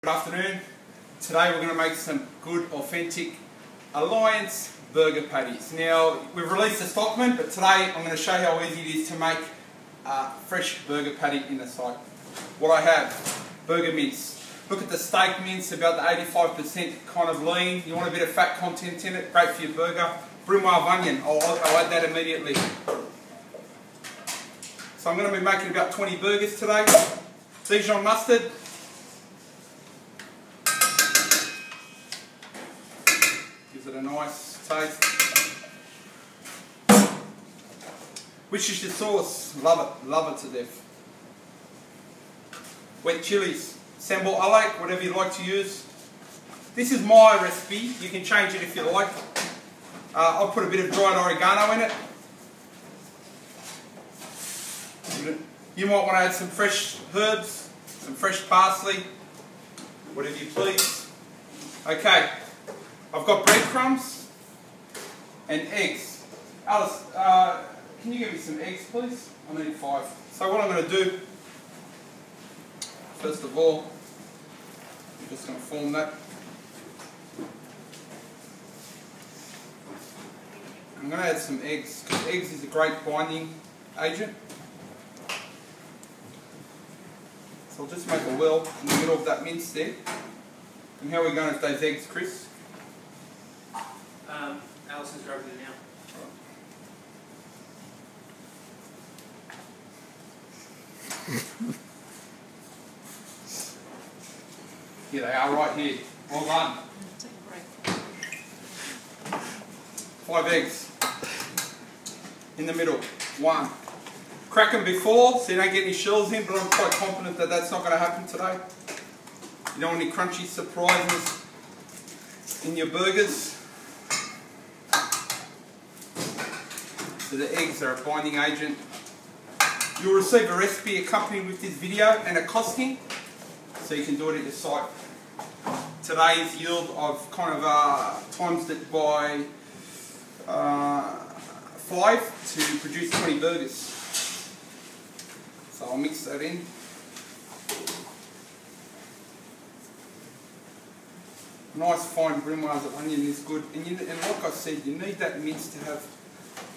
Good afternoon. Today we're going to make some good authentic Alliance burger patties. Now we've released the Stockman, but today I'm going to show you how easy it is to make a fresh burger patty in the site. What I have, burger mince. Look at the steak mince, about the 85% kind of lean. You want a bit of fat content in it, great for your burger. Brimwell onion, I'll add that immediately. So I'm going to be making about 20 burgers today. Dijon mustard. Gives it a nice taste. Worcestershire sauce, love it to death. Wet chilies, sambal alike, whatever you like to use. This is my recipe, you can change it if you like. I'll put a bit of dried oregano in it. You might want to add some fresh herbs, some fresh parsley, whatever you please. Okay, I've got breadcrumbs and eggs. Alice, can you give me some eggs please? I need 5. So what I'm going to do, first of all, I'm just going to form that. I'm going to add some eggs, because eggs is a great binding agent. So I'll just make a well in the middle of that mince there. And how are we going with those eggs, Chris? Alison's rubbing it now. Here they are, right here. Well done. 5 eggs in the middle. 1. Crack them before so you don't get any shells in, but I'm quite confident that that's not going to happen today. You don't want any crunchy surprises in your burgers. So the eggs are a binding agent. You'll receive a recipe accompanied with this video and a costing, so you can do it at your site. Today's yield I've kind of times it by 5 to produce 20 burgers. So I'll mix that in. Nice fine Brimwell onion is good, and like I said, you need that mince to have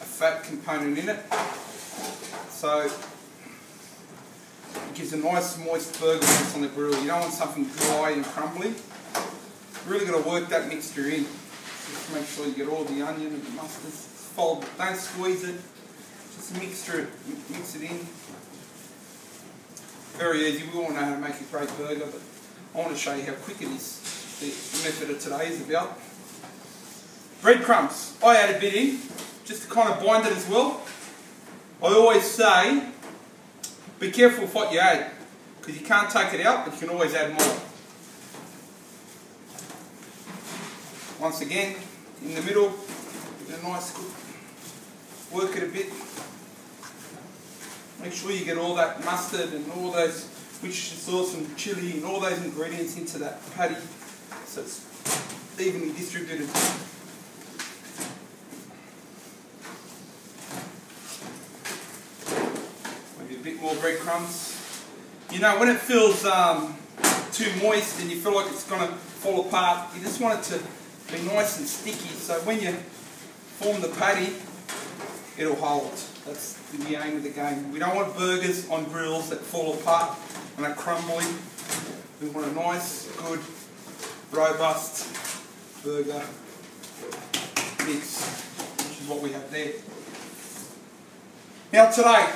a fat component in it. So it gives a nice moist burger once on the grill. You don't want something dry and crumbly. You're really got to work that mixture in. Just make sure you get all the onion and the mustard. Fold it, don't squeeze it. Just mix it in. Very easy. We all know how to make a great burger, but I want to show you how quick it is. The method of today is about. Breadcrumbs. I add a bit in, just to kind of bind it as well. I always say, be careful with what you add, because you can't take it out, but you can always add more. Once again, in the middle, get a nice good, work it a bit. Make sure you get all that mustard and all those Worcestershire sauce and chilli and all those ingredients into that patty, so it's evenly distributed. Maybe a bit more breadcrumbs. You know, when it feels too moist and you feel like it's going to fall apart, you just want it to be nice and sticky, so when you form the patty, it'll hold. That's the aim of the game. We don't want burgers on grills that fall apart and are crumbly. We want a nice, good, robust burger mix, which is what we have there. Now today,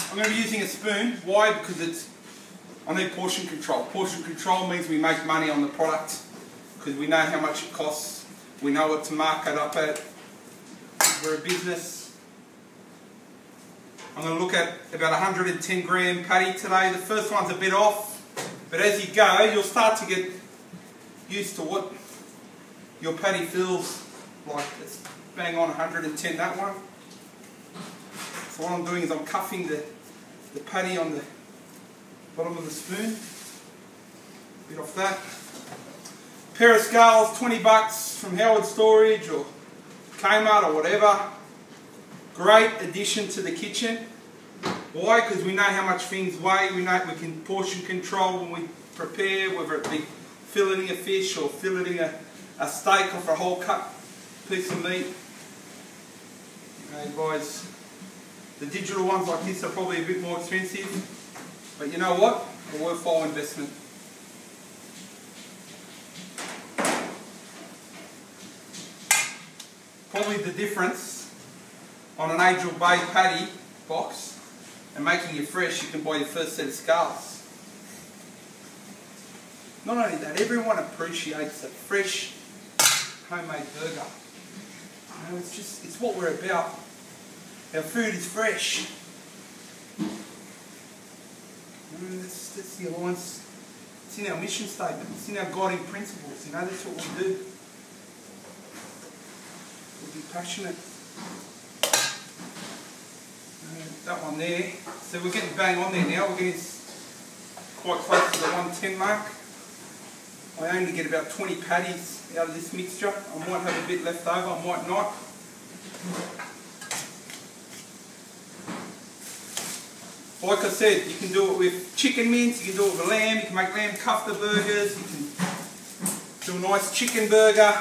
I'm going to be using a spoon. Why? Because I need portion control. Portion control means we make money on the product, because we know how much it costs. We know what to mark it up at. We're a business. I'm going to look at about 110 gram patty today. The first one's a bit off, but as you go, you'll start to get used to what your patty feels like. It's bang on 110, that one. So what I'm doing is I'm cuffing the patty on the bottom of the spoon. A bit off that. Pair of scales, 20 bucks from Howard Storage or Kmart or whatever. Great addition to the kitchen. Why? Because we know how much things weigh. We know we can portion control when we prepare, whether it be filleting a fish or filleting a steak off a whole cut piece of meat. Guys, the digital ones like this are probably a bit more expensive, but you know what? A worthwhile investment. Probably the difference on an Angel Bay patty box and making it fresh, you can buy your first set of scales. Not only that, everyone appreciates a fresh homemade burger. You know, it's what we're about. Our food is fresh. That's the alliance. It's in our mission statement. It's in our guiding principles. You know, that's what we do. We'll be passionate. That one there. So we're getting bang on there now. We're getting quite close to the 110 mark. I only get about 20 patties out of this mixture. I might have a bit left over, I might not. Like I said, you can do it with chicken mince, you can do it with lamb, you can make lamb kofta burgers, you can do a nice chicken burger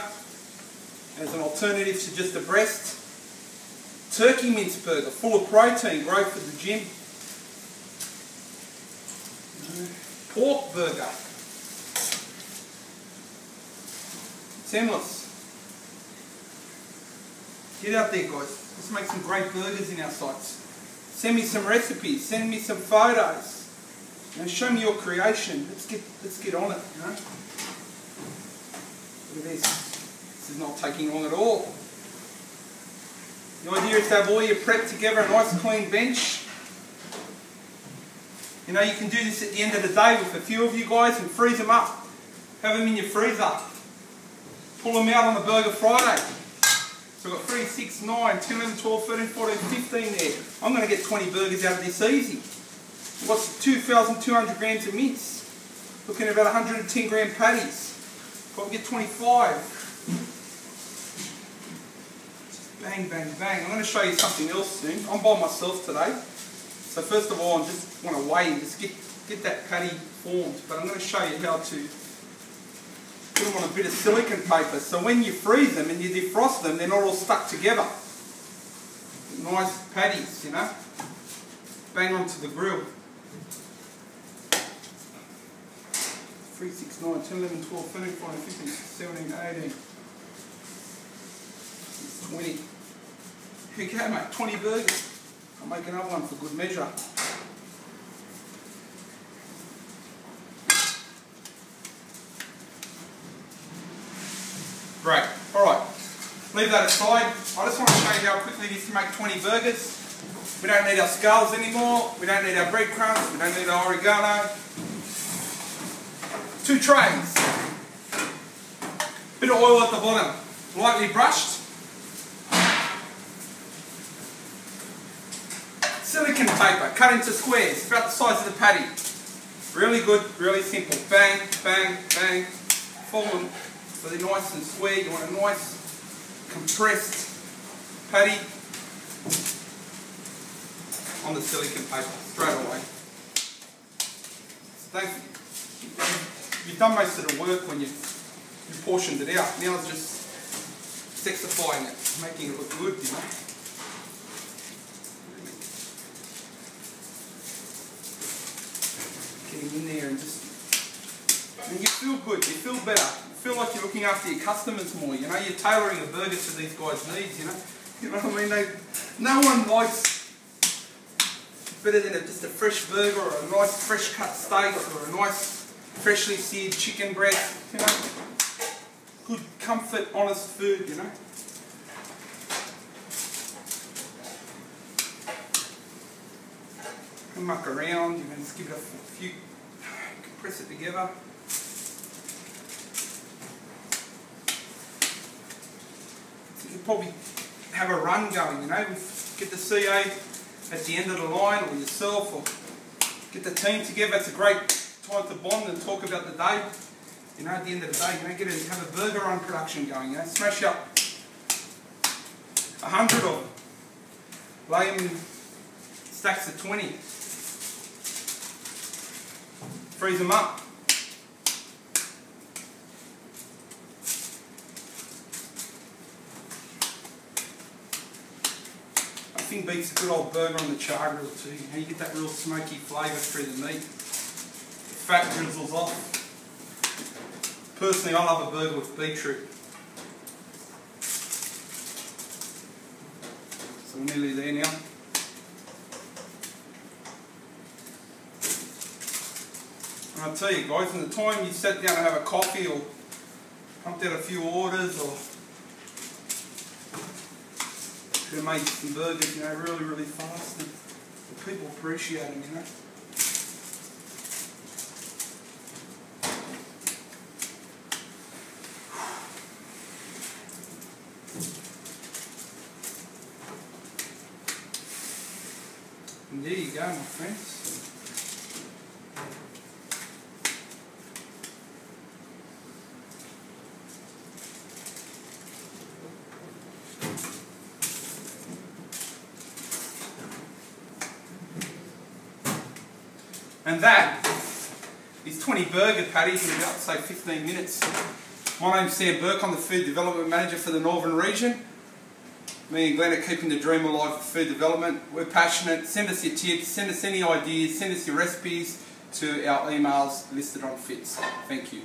as an alternative to just a breast. Turkey mince burger, full of protein, great for the gym. Pork burger. It's endless. Get out there, guys. Let's make some great burgers in our sites. Send me some recipes. Send me some photos. You know, show me your creation. Let's get on it. You know. Look at this. This is not taking long at all. The idea is to have all your prep together, a nice clean bench. You know, you can do this at the end of the day with a few of you guys and freeze them up. Have them in your freezer. Pull them out on the Burger Friday. So I've got 3, 6, 9, 10, 11, 12, 13, 14, 15 there. I'm going to get 20 burgers out of this easy. What's 2,200 grams of mince? Looking at about 110 gram patties. Probably get 25. Just bang, bang, bang. I'm going to show you something else soon. I'm by myself today. So first of all, I just want to weigh and just get that patty formed. But I'm going to show you how to put them on a bit of silicone paper, so when you freeze them and you defrost them, they're not all stuck together. Nice patties, you know. Bang onto the grill. 3, 6, 9, 10, 11, 12, 13, 14, 15, 16, 17, 18, 20. Here you go, mate, 20 burgers. I'll make another one for good measure. Great. Alright, leave that aside. I just want to show you how quickly it is to make 20 burgers. We don't need our scales anymore, we don't need our breadcrumbs, we don't need our oregano. 2 trays. Bit of oil at the bottom, lightly brushed. Silicone paper, cut into squares, about the size of the patty. Really good, really simple. Bang, bang, bang. Fold them. So they're nice and square. You want a nice compressed patty on the silicone paper straight away. So you've done most of the work when you portioned it out. Now it's just sexifying it, making it look good, you know. Getting in there and you feel good, you feel better. Feel like you're looking after your customers more, you know, you're tailoring a burger to these guys' needs, you know what I mean? No one likes better than just a fresh burger or a nice fresh cut steak or a nice freshly seared chicken breast, you know, good comfort, honest food, you know. You can muck around, you can just give it a few, compress it together. You probably have a run going, you know, get the CA at the end of the line or yourself or get the team together. It's a great time to bond and talk about the day. You know, at the end of the day, you know, have a burger run production going, you know, smash up 100 of them. Lay them in stacks of 20. Freeze them up. Nothing beats a good old burger on the char grill too. You get that real smoky flavour through the meat. The fat drizzles off. Personally, I love a burger with beetroot. So we're nearly there now. And I'll tell you guys, from the time you sat down to have a coffee or pumped out a few orders or could have made some burgers, really, really fast, and the people appreciate them, And there you go, my friends. And that is 20 burger patties in about, say, 15 minutes. My name's Sam Burke, I'm the Food Development Manager for the Northern Region. Me and Glenn are keeping the dream alive for food development. We're passionate. Send us your tips, send us any ideas, send us your recipes to our emails listed on FITS. Thank you.